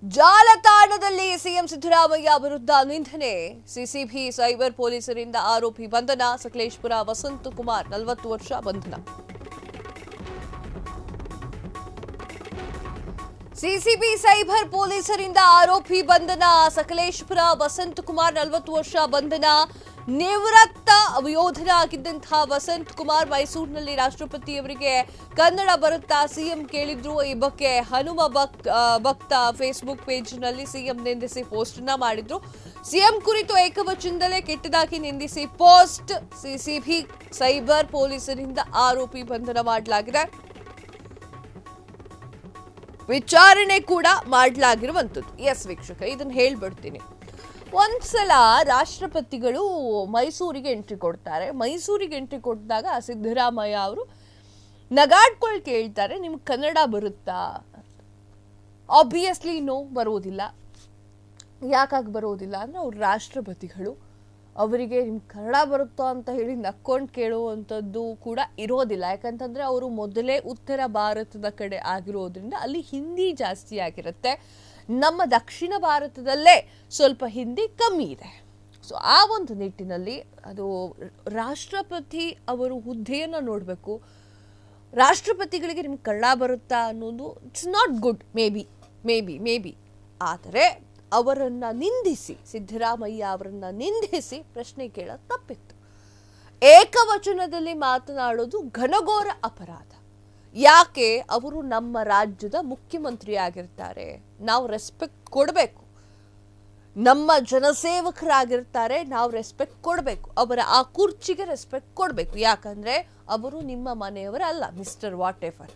ಜಾಲತಾಣದಲ್ಲಿ ಸಿಎಂ ಸಿದ್ದರಾಮಯ್ಯ ವಿರುದ್ಧ ನಿಂದನೆ. ಸಿಸಿಬಿ ಸೈಬರ್ ಪೊಲೀಸರಿಂದ ಆರೋಪಿ ಬಂಧನ. ಸಕಲೇಶಪುರ ವಸಂತಕುಮಾರ್ 40 ವರ್ಷ ಬಂಧನ. ಸಿಸಿಬಿ ಸೈಬರ್ ಪೊಲೀಸರಿಂದ ಆರೋಪಿ ಬಂಧನ. ಸಕಲೇಶಪುರ ವಸಂತಕುಮಾರ್ 40 ವರ್ಷ ಬಂಧನ. ನಿವೃತ್ತ ಯೋಧನ ಆಗಿದ್ದಂತಹ ವಸಂತಕುಮಾರ್ ಮೈಸೂರಿನಲ್ಲಿ ರಾಷ್ಟ್ರಪತಿಯವರಿಗೆ ಕನ್ನಡ ಬರುತ್ತಾ ಸಿಎಂ ಕೇಳಿದ್ರು. ಈ ಬಗ್ಗೆ ಹನುಮ ಭಕ್ತ ಫೇಸ್ಬುಕ್ ಪೇಜ್ನಲ್ಲಿ ಸಿಎಂ ನಿಂದಿಸಿ ಪೋಸ್ಟ್ ಅನ್ನ ಮಾಡಿದ್ರು. ಸಿಎಂ ಕುರಿತು ಏಕವಚನದಲ್ಲೇ ಕೆಟ್ಟದಾಗಿ ನಿಂದಿಸಿ ಪೋಸ್ಟ್. ಸಿಸಿಬಿ ಸೈಬರ್ ಪೊಲೀಸರಿಂದ ಆರೋಪಿ ಬಂಧನ ಮಾಡಲಾಗಿದೆ. ವಿಚಾರಣೆ ಕೂಡ ಮಾಡಲಾಗಿರುವಂಥದ್ದು. ಎಸ್ ವೀಕ್ಷಕ, ಇದನ್ನ ಹೇಳ್ಬಿಡ್ತೀನಿ. ಒಂದ್ಸಲ ರಾಷ್ಟ್ರಪತಿಗಳು ಮೈಸೂರಿಗೆ ಎಂಟ್ರಿ ಕೊಡ್ತಾರೆ. ಮೈಸೂರಿಗೆ ಎಂಟ್ರಿ ಕೊಟ್ಟಿದಾಗ ಸಿದ್ದರಾಮಯ್ಯ ಅವರು ನಗಾಡ್ಕೊಂಡು ಕೇಳ್ತಾರೆ, ನಿಮ್ಗೆ ಕನ್ನಡ ಬರುತ್ತಾ? ಆಬ್ವಿಯಸ್ಲಿ ನೋ, ಬರೋದಿಲ್ಲ. ಯಾಕಾಗಿ ಬರೋದಿಲ್ಲ ಅಂದ್ರೆ ಅವ್ರು ರಾಷ್ಟ್ರಪತಿಗಳು, ಅವರಿಗೆ ನಿಮ್ಗೆ ಕನ್ನಡ ಬರುತ್ತಾ ಅಂತ ಹೇಳಿ ನಕ್ಕೊಂಡು ಕೇಳುವಂಥದ್ದು ಕೂಡ ಇರೋದಿಲ್ಲ. ಯಾಕಂತಂದ್ರೆ ಅವರು ಮೊದಲೇ ಉತ್ತರ ಭಾರತದ ಕಡೆ ಆಗಿರೋದ್ರಿಂದ ಅಲ್ಲಿ ಹಿಂದಿ ಜಾಸ್ತಿ ಆಗಿರುತ್ತೆ. ನಮ್ಮ ದಕ್ಷಿಣ ಭಾರತದಲ್ಲೇ ಸ್ವಲ್ಪ ಹಿಂದಿ ಕಮ್ಮಿ ಇದೆ. ಸೊ ಆ ಒಂದು ನಿಟ್ಟಿನಲ್ಲಿ ಅದು ರಾಷ್ಟ್ರಪತಿ ಅವರು ಹುದ್ದೆಯನ್ನು ನೋಡಬೇಕು. ರಾಷ್ಟ್ರಪತಿಗಳಿಗೆ ನಿಮ್ಗೆ ಕನ್ನಡ ಬರುತ್ತಾ ಅನ್ನೋದು it's not good. May be ಆದರೆ ಅವರನ್ನು ನಿಂದಿಸಿ, ಸಿದ್ದರಾಮಯ್ಯ ಅವರನ್ನು ನಿಂದಿಸಿ ಪ್ರಶ್ನೆ ಕೇಳೋದು ತಪ್ಪಿತ್ತು. ಏಕವಚನದಲ್ಲಿ ಮಾತನಾಡೋದು ಘನಘೋರ ಅಪರಾಧ. ಯಾಕೆ? ಅವರು ನಮ್ಮ ರಾಜ್ಯದ ಮುಖ್ಯಮಂತ್ರಿ ಆಗಿರ್ತಾರೆ, ನಾವು ರೆಸ್ಪೆಕ್ಟ್ ಕೊಡಬೇಕು. ನಮ್ಮ ಜನಸೇವಕರಾಗಿರ್ತಾರೆ, ನಾವು ರೆಸ್ಪೆಕ್ಟ್ ಕೊಡಬೇಕು. ಅವರ ಆ ಕುರ್ಚಿಗೆ ರೆಸ್ಪೆಕ್ಟ್ ಕೊಡಬೇಕು. ಯಾಕಂದ್ರೆ ಅವರು ನಿಮ್ಮ ಮನೆಯವರಲ್ಲ. ಮಿಸ್ಟರ್ ವಾಟ್ ಎವರ್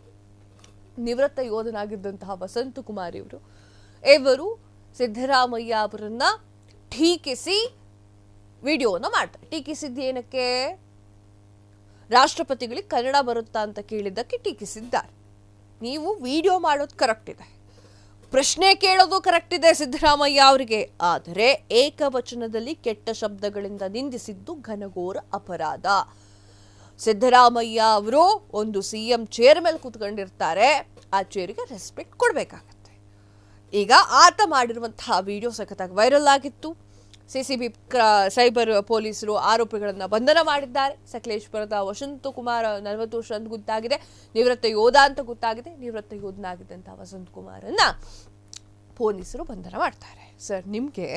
ನಿವೃತ್ತ ಯೋಧನಾಗಿದ್ದಂತಹ ವಸಂತಕುಮಾರ್ ಇವರು ಸಿದ್ದರಾಮಯ್ಯ ಅವರನ್ನ ಟೀಕಿಸಿ ವಿಡಿಯೋನ ಮಾಡ್ತಾರೆ. ಟೀಕಿಸಿದ್ದೇನಕ್ಕೆ? ರಾಷ್ಟ್ರಪತಿಗಳಿಗೆ ಕನ್ನಡ ಬರುತ್ತಾ ಅಂತ ಕೇಳಿದ್ದಕ್ಕೆ ಟೀಕಿಸಿದ್ದಾರೆ. ನೀವು ವಿಡಿಯೋ ಮಾಡೋದು ಕರೆಕ್ಟ್ ಇದೆ, ಪ್ರಶ್ನೆ ಕೇಳೋದು ಕರೆಕ್ಟ್ ಇದೆ ಸಿದ್ದರಾಮಯ್ಯ ಅವರಿಗೆ. ಆದರೆ ಏಕವಚನದಲ್ಲಿ ಕೆಟ್ಟ ಶಬ್ದಗಳಿಂದ ನಿಂದಿಸಿದ್ದು ಘನಘೋರ ಅಪರಾಧ. ಸಿದ್ದರಾಮಯ್ಯ ಅವರು ಒಂದು ಸಿಎಂ ಚೇರ್ ಮೇಲೆ ಕೂತ್ಕೊಂಡಿರ್ತಾರೆ, ಆ ಚೇರಿಗೆ ರೆಸ್ಪೆಕ್ಟ್ ಕೊಡಬೇಕಾಗತ್ತೆ. ಈಗ ಆತ ಮಾಡಿರುವಂತಹ ವಿಡಿಯೋ ಸಖತ್ತಾಗಿ ವೈರಲ್ ಆಗಿತ್ತು. ಸಿಸಿಬಿ ಸೈಬರ್ ಪೊಲೀಸರು ಆರೋಪಿಗಳನ್ನು ಬಂಧನ ಮಾಡಿದ್ದಾರೆ. ಸಕಲೇಶಪುರದ ವಸಂತಕುಮಾರ್ 40 ವರ್ಷ ಅಂತ ಗೊತ್ತಾಗಿದೆ, ನಿವೃತ್ತ ಯೋಧ ಅಂತ ಗೊತ್ತಾಗಿದೆ. ನಿವೃತ್ತ ಯೋಧನಾಗಿದ್ದಂತಹ ವಸಂತಕುಮಾರನ್ನ ಪೊಲೀಸರು ಬಂಧನ ಮಾಡ್ತಾರೆ. ಸರ್, ನಿಮಗೆ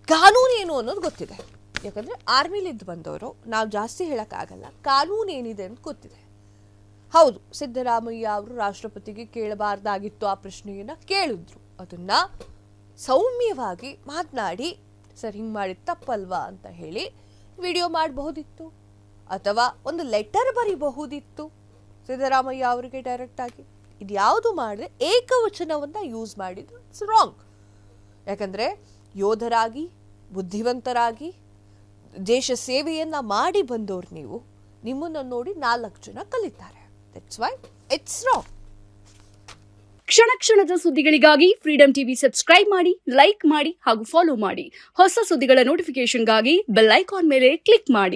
ಕಾನೂನು ಏನು ಅನ್ನೋದು ಗೊತ್ತಿದೆ. ಯಾಕಂದ್ರೆ ಆರ್ಮಿಲಿದ್ದು ಬಂದವರು, ನಾವು ಜಾಸ್ತಿ ಹೇಳಕ್ಕಾಗಲ್ಲ. ಕಾನೂನು ಏನಿದೆ ಅಂತ ಗೊತ್ತಿದೆ. ಹೌದು, ಸಿದ್ದರಾಮಯ್ಯ ಅವರು ರಾಷ್ಟ್ರಪತಿಗೆ ಕೇಳಬಾರ್ದಾಗಿತ್ತು ಆ ಪ್ರಶ್ನೆಯನ್ನ ಕೇಳಿದ್ರು. ಅದನ್ನ ಸೌಮ್ಯವಾಗಿ ಮಾತನಾಡಿ, ಸರ್ ಹಿಂಗೆ ಮಾಡಿದ ತಪ್ಪಲ್ವಾ ಅಂತ ಹೇಳಿ ವಿಡಿಯೋ ಮಾಡಬಹುದಿತ್ತು, ಅಥವಾ ಒಂದು ಲೆಟರ್ ಬರೀಬಹುದಿತ್ತು ಸಿದ್ದರಾಮಯ್ಯ ಅವರಿಗೆ ಡೈರೆಕ್ಟ್ ಆಗಿ. ಇದ್ಯಾವುದು ಮಾಡಿದ್ರೆ ಏಕವಚನವನ್ನ ಯೂಸ್ ಮಾಡಿದ್ದು ಇಟ್ಸ್ ರಾಂಗ್. ಯಾಕಂದ್ರೆ ಯೋಧರಾಗಿ, ಬುದ್ಧಿವಂತರಾಗಿ, ದೇಶ ಸೇವೆಯನ್ನ ಮಾಡಿ ಬಂದವರು ನೀವು. ನಿಮ್ಮನ್ನ ನೋಡಿ 4 ಜನ ಕಲಿತಾರೆ. That's why it's wrong. ಕ್ಷಣ ಕ್ಷಣದ ಸುದ್ದಿಗಳಿಗಾಗಿ ಫ್ರೀಡಂ ಟಿವಿ ಸಬ್ಸ್ಕ್ರೈಬ್ ಮಾಡಿ, ಲೈಕ್ ಮಾಡಿ ಹಾಗೂ ಫಾಲೋ ಮಾಡಿ. ಹೊಸ ಸುದ್ದಿಗಳ ನೋಟಿಫಿಕೇಶನ್ಗಾಗಿ ಬೆಲ್ ಐಕಾನ್ ಮೇಲೆ ಕ್ಲಿಕ್ ಮಾಡಿ.